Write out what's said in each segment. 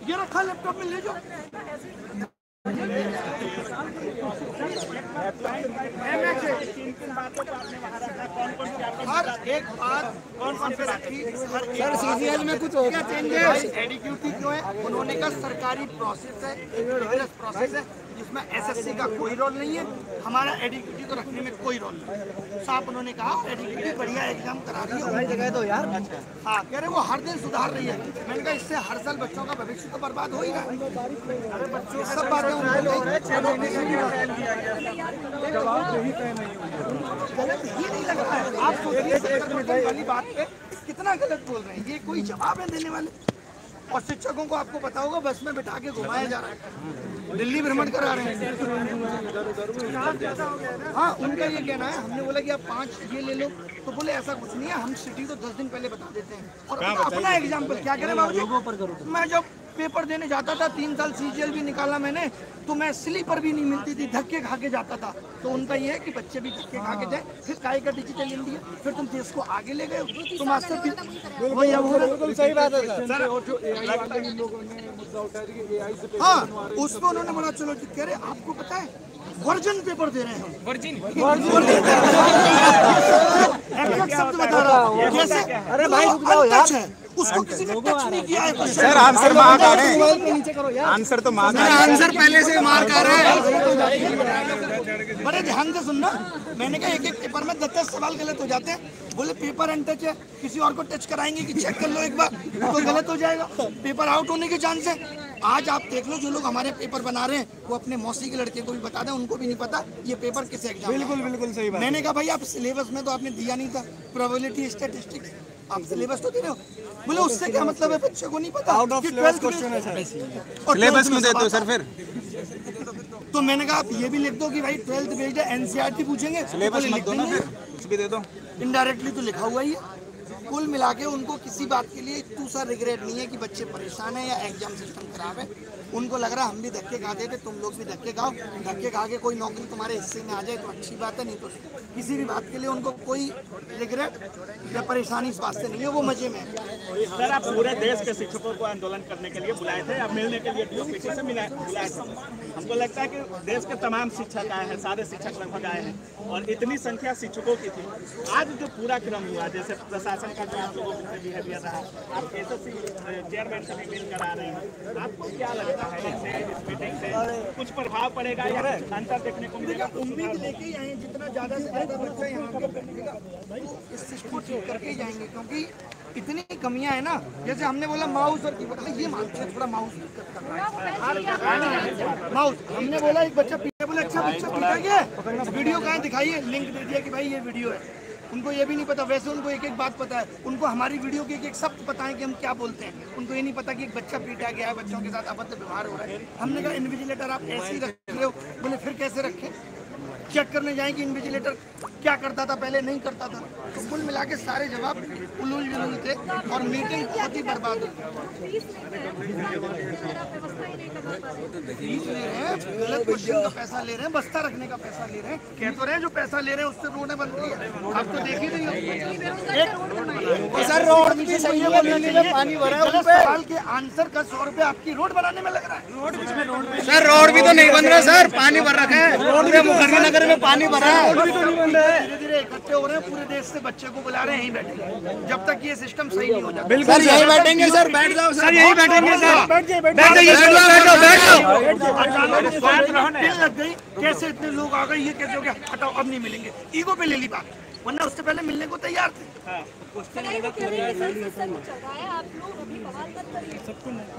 ये रखा लैपटॉप में, ले जाओ। हर एक बात कौन पे रखी, सर सीजीएल में कुछ हो गया चेंजेस। एडीक्यूटी क्यों है? उन्होंने कहा सरकारी प्रोसेस है, प्रोसेस है जिसमें एसएससी का कोई रोल नहीं है, हमारा एडीक्यूटी को रखने में कोई रोल नहीं। साहब उन्होंने कहा एडीक्यूटी बढ़िया एग्जाम करा रही है, जगह दो यार। हाँ कह रहे वो हर दिन सुधार रही है। मैंने कहा इससे हर साल बच्चों का भविष्य तो बर्बाद हो ही रहा है। सब बातें गलत ही नहीं लग रहा है। आप सोचिए वाली बात पे कितना गलत बोल रहे हैं, ये कोई जवाब है देने वाले? और शिक्षकों को आपको पता होगा बस में बिठा के घुमाया जा रहा है, दिल्ली भ्रमण करा रहे हैं। हाँ उनका ये कहना है, हमने बोला कि आप 5 ये ले लो, तो बोले ऐसा कुछ नहीं है, हम सिटी तो 10 दिन पहले बता देते हैं। और अपना एग्जाम्पल क्या करें बाबू, मैं जब पेपर देने जाता था 3 साल सीजीएल भी निकाला मैंने, तो मैं स्लीपर भी नहीं मिलती थी, धक्के खा के जाता था। तो उनका ये है कि बच्चे भी धक्के खा के जाए, फिर काय का डिजिटल इंडिया, फिर तुम देश को आगे ले गए, तुम आज तक बिल्कुल सही बात है सर। और जो एआई वाला इन लोगों ने मुद्दा उठाया कि एआई से, हाँ उसको उन्होंने बड़ा चलो कह रहे आपको पता है वर्जन पेपर दे रहे हैं, वर्जिन शब्द बता रहा हूँ जैसे। अरे भाई उसको किसी ने टच नहीं किया है सर। आंसर मार खा रहे हैं, आंसर तो मार, आंसर पहले से मार खा रहे हैं। बड़े ध्यान से सुनना, मैंने कहा एक पेपर में 10 सवाल गलत हो जाते हैं। बोले पेपर अनटच है, किसी और को टच कराएंगे कि चेक कर लो एक बार तो गलत हो जाएगा, पेपर आउट होने के चांस है। आज आप देख लो जो लोग हमारे पेपर बना रहे हैं वो अपने मौसी के लड़के को भी बता दें, उनको भी नहीं पता ये पेपर किस एग्जाम। बिल्कुल सही बात। मैंने कहा भाई आप सिलेबस में तो आपने दिया नहीं था, प्रोबेबिलिटी स्टैटिस्टिक्स आप सिलेबस तो दे रहे हो। बोले उससे क्या मतलब है, बच्चे को नहीं पता आउट ऑफ सिलेबस क्वेश्चन है सर, सिलेबस में देते हो सर फिर। तो मैंने कहा आप ये भी लिख दो कि भाई 12th बेस्ड है, एनसीईआरटी पूछेंगे, सिलेबस लिख दो ना, फिर कुछ भी दे दो। इनडायरेक्टली तो लिखा हुआ ही है। कुल मिला के उनको किसी बात के लिए इतना सा रिग्रेट नहीं है कि बच्चे परेशान है या एग्जाम सिस्टम खराब है। उनको लग रहा है हम भी धक्के खाते थे, तुम लोग भी धक्के खाओ, धक्के खा के कोई नौकरी तुम्हारे हिस्से में आ जाए तो अच्छी बात है, नहीं तो किसी भी बात के लिए उनको कोई रिग्रेट या परेशानी इस बात से नहीं है, वो मजे में है। सर आप पूरे देश के शिक्षकों को आंदोलन करने के लिए बुलाए थे, अब मिलने के लिए डीओपीटी से बुलाए थे। हमको लगता है कि देश के तमाम शिक्षक आए हैं, सारे शिक्षक लगभग आए हैं और इतनी संख्या शिक्षकों की थी। आज जो पूरा क्रम हुआ, जैसे प्रशासन का जो आप लोगों से बिहेवियर रहा, आप एसएससी चेयरमैन से भी मिलकर आ रहे हैं, आपको क्या लगता है इस मीटिंग से कुछ प्रभाव पड़ेगा या अंतर देखने को मिलेगा? उम्मीद लेके ही आए, जितना ज्यादा से ज्यादा बच्चा यहाँ पे बैठेगा तो इस चीज को ठीक करके ही जाएंगे, क्योंकि इतनी कमियां है ना। जैसे हमने बोला माउस और कीबोर्ड, ये थोड़ा माउस माउस हमने बोला एक बच्चा पीछे, बोला अच्छा बच्चा पीटा गया, वीडियो कहाँ दिखाइए, लिंक दे दिया कि भाई ये वीडियो है। उनको ये भी नहीं पता, वैसे उनको एक एक बात पता है, उनको हमारी वीडियो के एक एक शब्द पता है कि हम क्या बोलते हैं। उनको ये नहीं पता कि एक बच्चा पीटा गया है, बच्चों के साथ अभद्र व्यवहार हो रहा है। हमने कहा इन्विजिलेटर आप ऐसे ही रख रहे हो, बोले फिर कैसे रखें, चेक करने जाए कि इन्विजिलेटर क्या करता था पहले, नहीं करता था। तो कुल मिला के सारे जवाब उलूल जुलूल थे और मीटिंग बहुत ही बर्बाद हुई। फीस ले रहे हैं, गलत क्वेश्चन का पैसा ले रहे हैं, बस्ता रखने का पैसा ले रहे हैं, कह तो रहे हैं जो पैसा ले रहे हैं उससे रोडें बन रही है। आप तो देख ही नहीं हो सर, रोड भी सही है, पानी भरा है, सवाल के आंसर का 100 रुपये आपकी रोड बनाने में लग रहा है। सर रोड भी तो नहीं बन रहा सर, पानी भर रखा है, पूरे मुखर्जी में पानी भरा है, धीरे धीरे इकट्ठे हो रहे हैं। पूरे देश से बच्चे को बुला रहे हैं, यहीं बैठेंगे जब तक ये सिस्टम सही नहीं हो जाता। बिल्कुल यहीं बैठेंगे सर, बैठ जाओ सर, यहीं बैठेंगे सर, बैठ जाइए, बैठ लग गई, कैसे इतने लोग आ गए, ये कैसे हो गया, हटाओ अब नहीं मिलेंगे, ईगो पे ले ली बात, वरना उससे पहले मिलने को तैयार थे।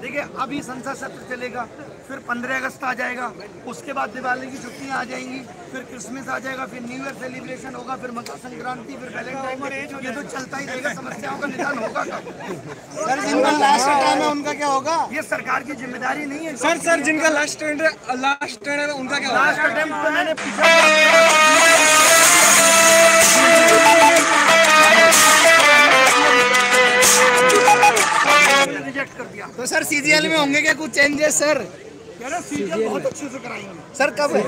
देखिए अभी संसद सत्र चलेगा, फिर 15 अगस्त आ जाएगा, उसके बाद दिवाली की छुट्टियां आ जाएंगी, फिर क्रिसमस आ जाएगा, फिर न्यू ईयर सेलिब्रेशन होगा, फिर मकर संक्रांति, फिर वैलेंटाइन डे, ये तो चलता ही रहेगा। समस्याओं का निदान होगा सर, जिनका लास्ट टाइम है उनका क्या होगा? ये सरकार की जिम्मेदारी नहीं है सर जिनका लास्ट टाइम है उनका क्या होगा? लास्ट अटेम्प्ट तो मैंने रिजेक्ट कर दिया। तो सर सीजीएल में होंगे क्या कुछ चेंजेस सर? सीजीएल बहुत अच्छे से कराएंगे सर। कब है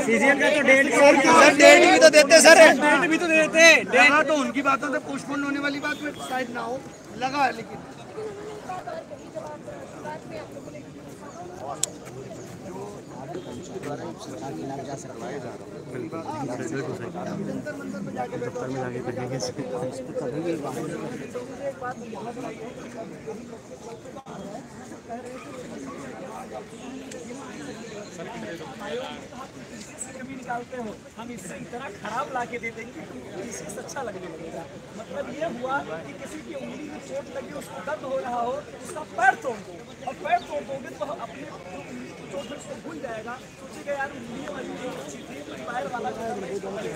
सीजीएल का? तो डेट सर, डेट भी तो देते सर, डेट भी तो देते। लगा तो उनकी बातों से पोस्टपोन होने वाली बात में शायद ना हो, लगा है लेकिन बात पे आप लोगों ने कभी निकालते हो, हम इससे इतना खराब ला के दे देंगे कि इसी से अच्छा लगने लगेगा। मतलब ये हुआ कि किसी की उंगली में चोट लगी, उसको दर्द हो रहा हो, उसका पैर तोड़ दो, और पैर तोड़ दोगे तो अपने चोट में उसको भूल जाएगा, सोचेगा यार उंगली वाली जो अच्छी थी, पैर वाला जो है बड़ी समस्या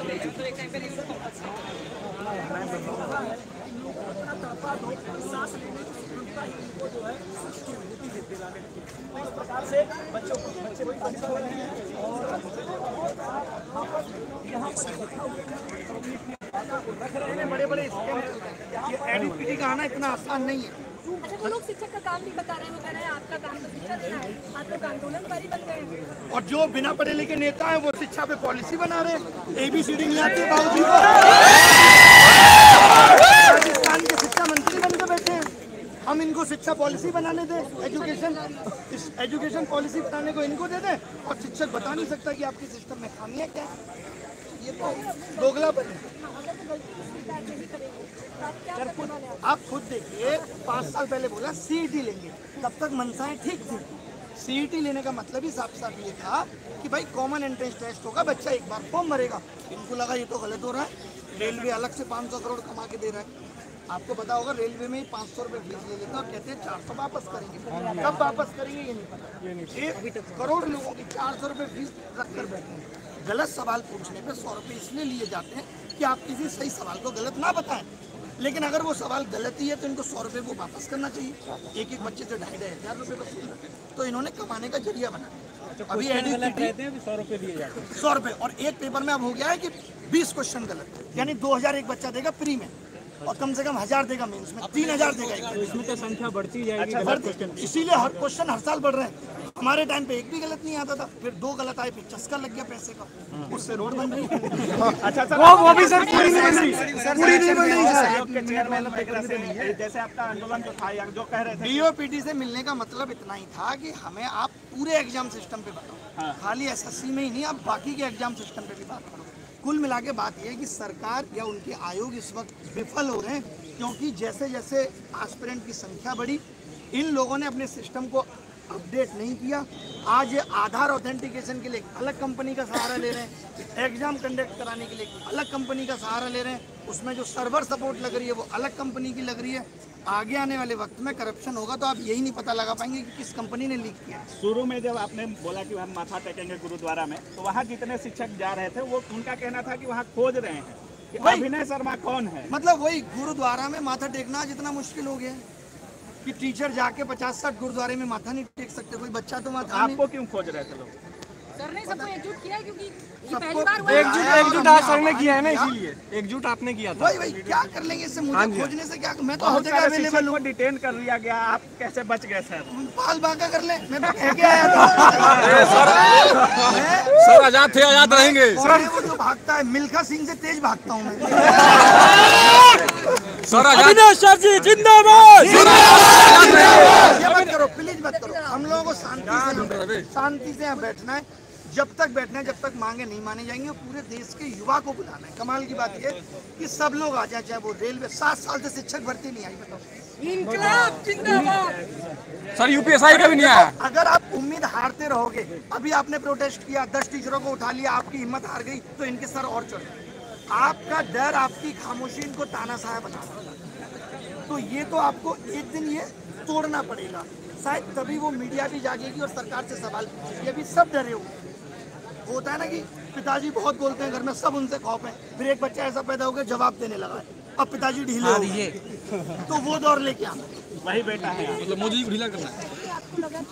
नहीं है। तो एक टाइम पे सांस लेने की क्षमता ही उनको जो है दिलाने की, इस प्रकार से बच्चे भी परेशान हो रहे हैं। और यहाँ पर रख रहे हैं बड़े बड़े ये एडीपीटी का आना इतना आसान नहीं है। अच्छा, वो लोग शिक्षक का काम नहीं बता रहे हैं, वो कह रहे हैं आपका काम तो शिक्षा देना है, आप लोग आंदोलनकारी बन गए हैं। और जो बिना पढ़े लिखे नेता है वो शिक्षा पे पॉलिसी बना रहे हैं, ABCD नहीं आती बाबूजी को। राजस्थान के शिक्षा मंत्री बन के बैठे हैं, हम इनको शिक्षा पॉलिसी बनाने दें, एजुकेशन पॉलिसी बनाने को इनको दे दें, और शिक्षक बता नहीं सकता कि आपके सिस्टम में खामियां क्या है। ये तो दोगलापन है। आप खुद देखिए, 5 साल पहले बोला CET लेंगे, तब तक मनसाएं ठीक थी। CET लेने का मतलब ही साफ साफ ये था कि भाई कॉमन एंट्रेंस टेस्ट होगा, बच्चा एक बार फॉर्म भरेगा। इनको लगा ये तो गलत हो रहा है, रेलवे अलग से 500 करोड़ कमा के दे रहा है। आपको पता होगा रेलवे में 500 रुपये फीस ले लेते हैं और कहते हैं 400 वापस करेंगे। कब वापस करेंगे ये नहीं पता। 1 करोड़ लोगों की 400 रुपये फीस रख कर बैठे हैं। गलत सवाल पूछने पे 100 रुपये इसलिए लिए जाते हैं कि आप किसी सही सवाल को गलत ना बताएं, लेकिन अगर वो सवाल गलत ही है तो इनको 100 रुपये वो वापस करना चाहिए। एक बच्चे से 2,500 रुपये वसूलना, तो इन्होंने कमाने का जरिया बनाया। अभी 100 रुपये दिए जाते हैं, 100 रुपये, और एक पेपर में अब हो गया है कि 20 क्वेश्चन गलत, यानी 2,000 एक बच्चा देगा फ्री में, और कम से कम 1,000 देगा मेंस में, 3,000 देगा एक। इसमें तो संख्या बढ़ती जाएगी। इसीलिए हर क्वेश्चन हर साल बढ़ रहे हैं। हमारे टाइम पे एक भी गलत नहीं आता था, फिर 2 गलत आए, फिर चस्का लग गया पैसे का, उससे रोड बन रही। अच्छा सर, वो भी सर पूरी नहीं बन रही, पूरी नहीं बन रही सर। जैसे आपका आंदोलन जो था, जो कह रहे थे DOPT से मिलने का मतलब इतना ही था कि हमें आप पूरे एग्जाम सिस्टम पे बताओ, खाली SSC में ही नहीं, आप बाकी के एग्जाम सिस्टम पे भी बात करो। कुल मिला के बात यह है कि सरकार या उनके आयोग इस वक्त विफल हो रहे हैं, क्योंकि जैसे जैसे एस्पिरेंट की संख्या बढ़ी, इन लोगों ने अपने सिस्टम को अपडेट नहीं किया। आज ये आधार ऑथेंटिकेशन के लिए अलग कंपनी का सहारा ले रहे हैं, एग्जाम कंडक्ट कराने के लिए अलग कंपनी का सहारा ले रहे हैं, उसमें जो सर्वर सपोर्ट लग रही है वो अलग कंपनी की लग रही है। आगे आने वाले वक्त में करप्शन होगा तो आप यही नहीं पता लगा पाएंगे कि किस कंपनी ने लीक किया। शुरू में जब आपने बोला कि हम माथा टेकेंगे गुरुद्वारा में, तो वहाँ जितने शिक्षक जा रहे थे वो उनका कहना था कि वहाँ खोज रहे हैं कि अभिनय शर्मा कौन है। मतलब वही गुरुद्वारा में माथा टेकना जितना मुश्किल हो गया है कि टीचर जाके 50-60 गुरुद्वारे में माथा नहीं टेक सकते, कोई बच्चा तो माथा आपको क्यों खोज रहे थे लोग? सर ने सबको एकजुट किया है, क्योंकि ये पहली सबको बार हुआ है। एकजुट आज सर ने किया है ना, इसीलिए एकजुट आपने किया था। वही क्या कर लेंगे इससे, मुझे खोजने से क्या, मैं तो हर बहुत जगह सारे अवेलेबल शिक्षक हूँ। को डिटेन कर लिया गया, आप कैसे बच गए सर? पाल बाका कर ले, मैं तो कह के आया था। सर आजाद थे, आजाद रहेंगे। और वो जो भागता है मिल्खा सिंह से तेज भागता हूँ मैं। सर आजाद जी जिंदाबाद। ये मत करो प्लीज, मत करो। हम लोगों को शांति से यहाँ बैठना है, जब तक बैठना है, जब तक मांगे नहीं माने जाएंगे। पूरे देश के युवा को बुलाना है। कमाल की बात ये कि सब लोग आ जाए, चाहे वो रेलवे 7 साल से शिक्षक भर्ती नहीं आई, बताओ। इंकलाब जिंदाबाद। सर UPSI का भी नहीं आया। अगर आप उम्मीद हारते रहोगे, अभी आपने प्रोटेस्ट किया, 10 टीचरों को उठा लिया, आपकी हिम्मत हार गई, तो इनके सर और चढ़ गए। आपका डर, आपकी खामोशी इनको तानाशाह बना रहा है। तो ये तो आपको एक दिन ये तोड़ना पड़ेगा, शायद तभी वो मीडिया भी जागेगी और सरकार से सवाल पूछेगी। अभी सब डरे हुए होता है ना कि पिताजी बहुत बोलते हैं घर में, सब उनसे खौफ है। फिर एक बच्चा ऐसा पैदा हो गया जवाब देने लगा है, अब पिताजी ढीले हो गए, तो वो दौर लेके आना। वही बेटा है, मतलब मोदी जी को ढीला करना है।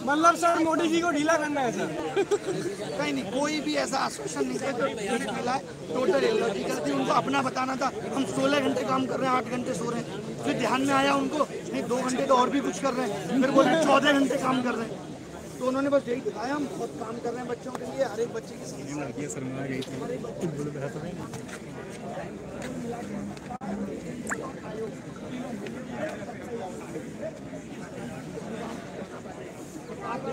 मतलब सर मोदी जी को ढीला करना है सर। कहीं नहीं, कोई भी ऐसा आश्वासन नहीं था जो मिला है। टोटल इलॉजिकल थी, उनको अपना बताना था हम 16 घंटे काम कर रहे हैं, 8 घंटे सो रहे हैं। फिर ध्यान में आया उनको नहीं 2 घंटे तो और भी कुछ कर रहे हैं, फिर बोले 14 घंटे काम कर रहे हैं। तो उन्होंने बस यही दिखाया हम बहुत काम कर रहे हैं बच्चों के लिए, हर एक बच्चे की समस्या। क्या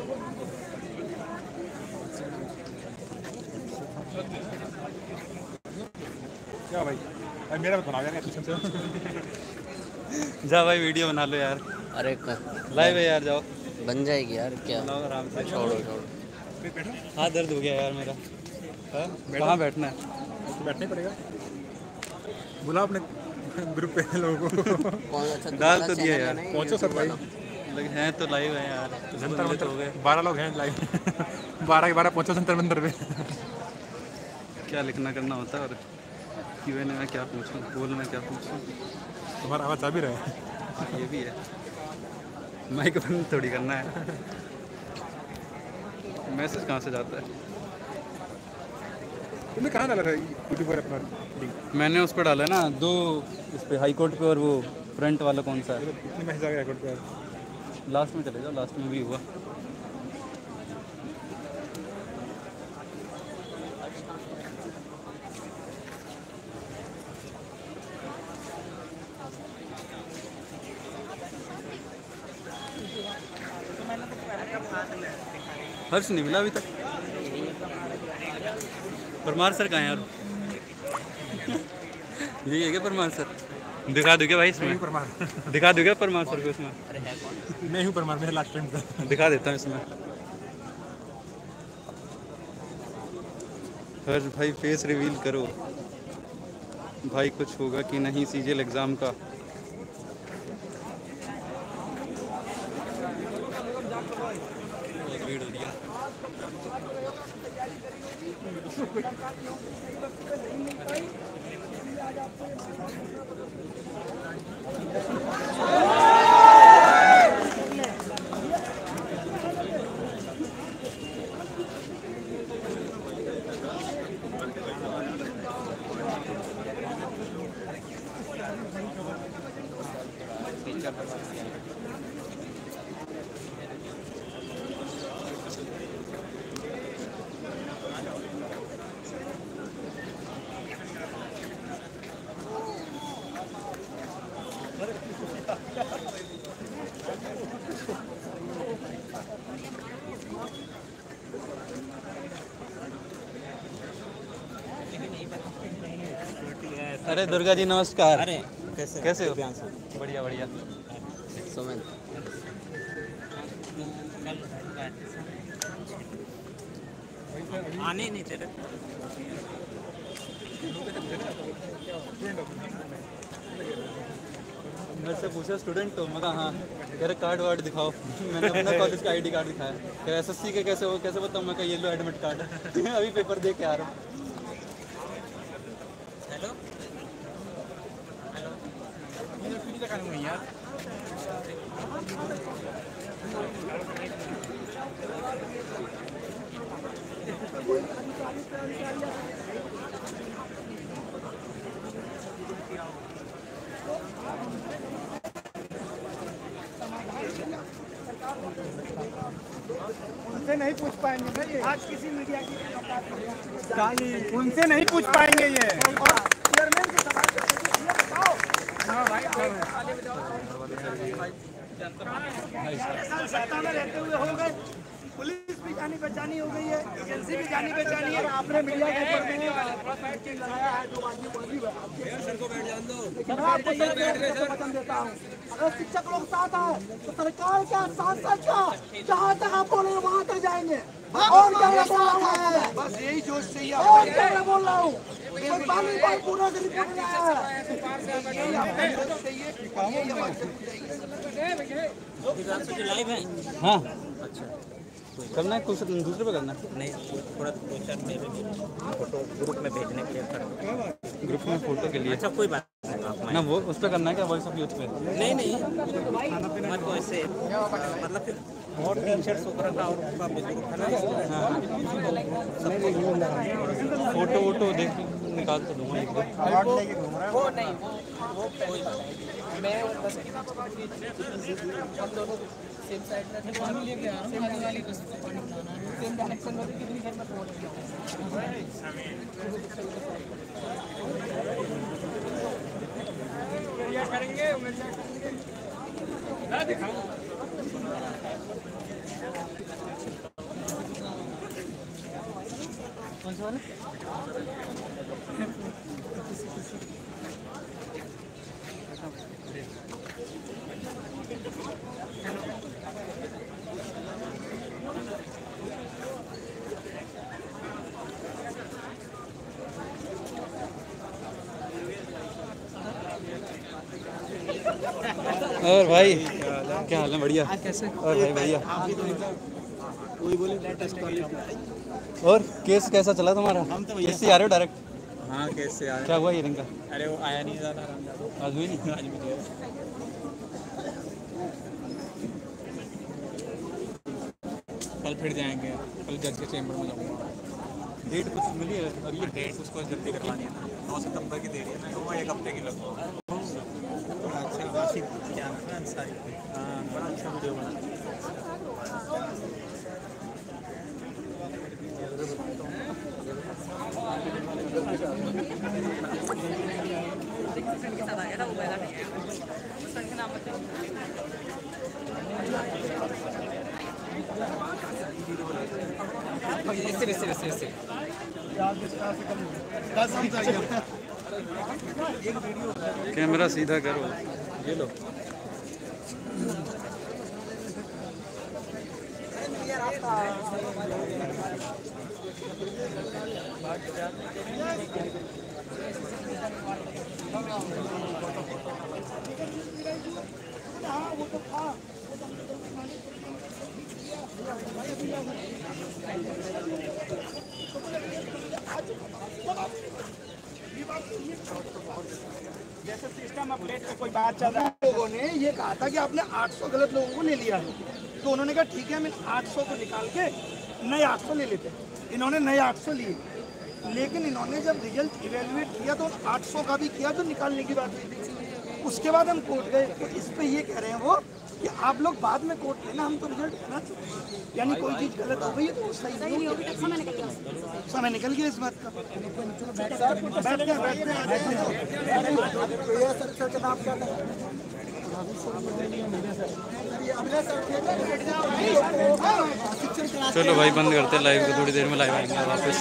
भाई मेरा मत बनाओ यार। जा भाई वीडियो बना लो यार। अरे लाइव है यार, जाओ बन जाएगी यार क्या। बनाओ आराम से। छोड़ो छोड़ो। हाथ दर्द हो गया यार मेरा। कहाँ बैठना है? बैठना ही पड़ेगा। बुलाओ अपने ग्रुप पे लोगों को। कौन अच्छा डाल तो दिया यार। पहुंचो सब भाई। लगे हैं तो लाइव है यार। जंतर मंतर हो गए 12 लोग हैं लाइव। 12 के 12 पहुंचो जंतर मंतर पे। क्या लिखना करना होता है और Q&A में क्या पूछूं, पोल में क्या पूछूं। तुम्हारा आवाज आ भी रहा है। ये भी है, माइक बंद थोड़ी करना है। मैसेज कहाँ से जाता है? तुमने कहाँ डाला था यूट्यूब पर अपना लिंक? मैंने उस पर डाला है ना, 2 इस पे हाई कोर्ट पे और वो फ्रंट वाला कौन सा है? कितने मैसेज आ गए अकाउंट पे? लास्ट में चले जाओ, लास्ट में भी हुआ। हर्ष नहीं मिला अभी तक। परमार सर कहाँ हैं यार? यही है क्या परमार सर? दिखा दो क्या भाई इसमें? परमार दिखा दो क्या परमार सर को इसमें? मैं हूँ परमार, मेरा लास्ट टाइम था। दिखा देता हूँ इसमें। हर्ष भाई फेस रिवील करो भाई, कुछ होगा कि नहीं सीजीएल एग्जाम का? बहुत भीड़ हो रही है। अरे दुर्गा जी नमस्कार। अरे कैसे हो? बढ़िया बढ़िया। सुमन आने नहीं तेरे। मेरे से पूछा स्टूडेंट हो, मैं कहा हाँ। कह रहे कार्ड वार्ड दिखाओ। मैंने अपना कॉलेज का आईडी कार्ड दिखाया। कह रहे एसएससी के कैसे हो, कैसे बताऊँ? मैं कहा ये लो एडमिट कार्ड है। अभी पेपर दे के आ रहा हूँ। हेलो उनसे नहीं पूछ पाएंगे ना ये। आज किसी मीडिया की उनसे नहीं पूछ पाएंगे ये। चेयरमैन के सवाल बताओ। हाँ भाई सत्ता में रहते हुए हो गए, पुलिस भी जानी पहचानी हो गई है, एजेंसी भी जानी पहचानी है। आपने मीडिया के ऊपर में लगाया है जो बाजी बोली है। मैं आपको वचन देता हूँ, अगर शिक्षक लोग साथ आए तो सरकार क्या, सांसद क्या, जहाँ तक आप बोले वहाँ तक जाएंगे। और क्या मैं बोल रहा हूँ? बस यही जोश चाहिए। और क्या मैं बोल रहा हूँ? पानी भाई पूरा रिपोर्ट में आया है। लाइव है। हाँ अच्छा करना है, कुछ दूसरे पे करना है। नहीं थोड़ा 2-4 फोटो ग्रुप में भेजने के लिए कर। ग्रुप में फोटो के लिए? अच्छा कोई बात नहीं ना वो उस पर करना है क्या, वॉइस ऑफ यूथ पे? नहीं मत को ऐसे मतलब फिर और टी-शर्ट सो रखा और उसका ग्रुप है ना। फोटो वोटो देख निकाल तो दूंगा एक दो। वो नहीं वो कोई बात नहीं। मैं सेम साइड में पानी लेके आ रहा हूं, आने वाली बस पानी बनाना है। सेम डायरेक्शन में कितनी देर में पहुंच जाऊंगा। करेंगे ना दिखाओ। कौन सा वाला? और भाई क्या हाल है? बढ़िया। और भाई बढ़िया। और केस कैसा चला तुम्हारा? हम तो केस से आ रहे हो डायरेक्ट? हाँ कैसे यार? क्या हुआ हियरिंग का? अरे वो आया नहीं ज़्यादा, आज हुई नहीं? आज भी नहीं। कल फिर जाएंगे, कल जज के चेंबर में जाऊँगा। डेट कुछ मिली है? अगली डेट उसको जल्दी करवानी है ना, 9 सितंबर की दे रही है ना, तो वो 1 हफ्ते की लगवाऊँ। अच्छा आशिक क्या नाम है? अंसारी। हाँ बड़ा अच्छा वीडियो बना। कैमरा सीधा करो। ये लो। जैसे सिस्टम अपडेट पे कोई बात चल रहा है, लोगों ने ये कहा था कि आपने 800 गलत लोगों को ले लिया है, तो उन्होंने कहा ठीक है हम 800 को निकाल के नए 800 ले लेते हैं। इन्होंने नए 800 लिए, लेकिन इन्होंने जब रिजल्ट इवेलुएट किया तो 800 का भी किया तो निकालने की बात हुई थी। उसके बाद हम कोर्ट गए, तो इस पे ये कह रहे हैं वो कि आप लोग बाद में कोर्ट लेना, हम तो रिजल्ट देना। यानी कोई चीज़ गलत हो गई है तो वो सही नहीं होगी। समय निकल गया इस बात का। चलो भाई बंद करते हैं लाइव को, थोड़ी देर में लाइव आएंगे वापस।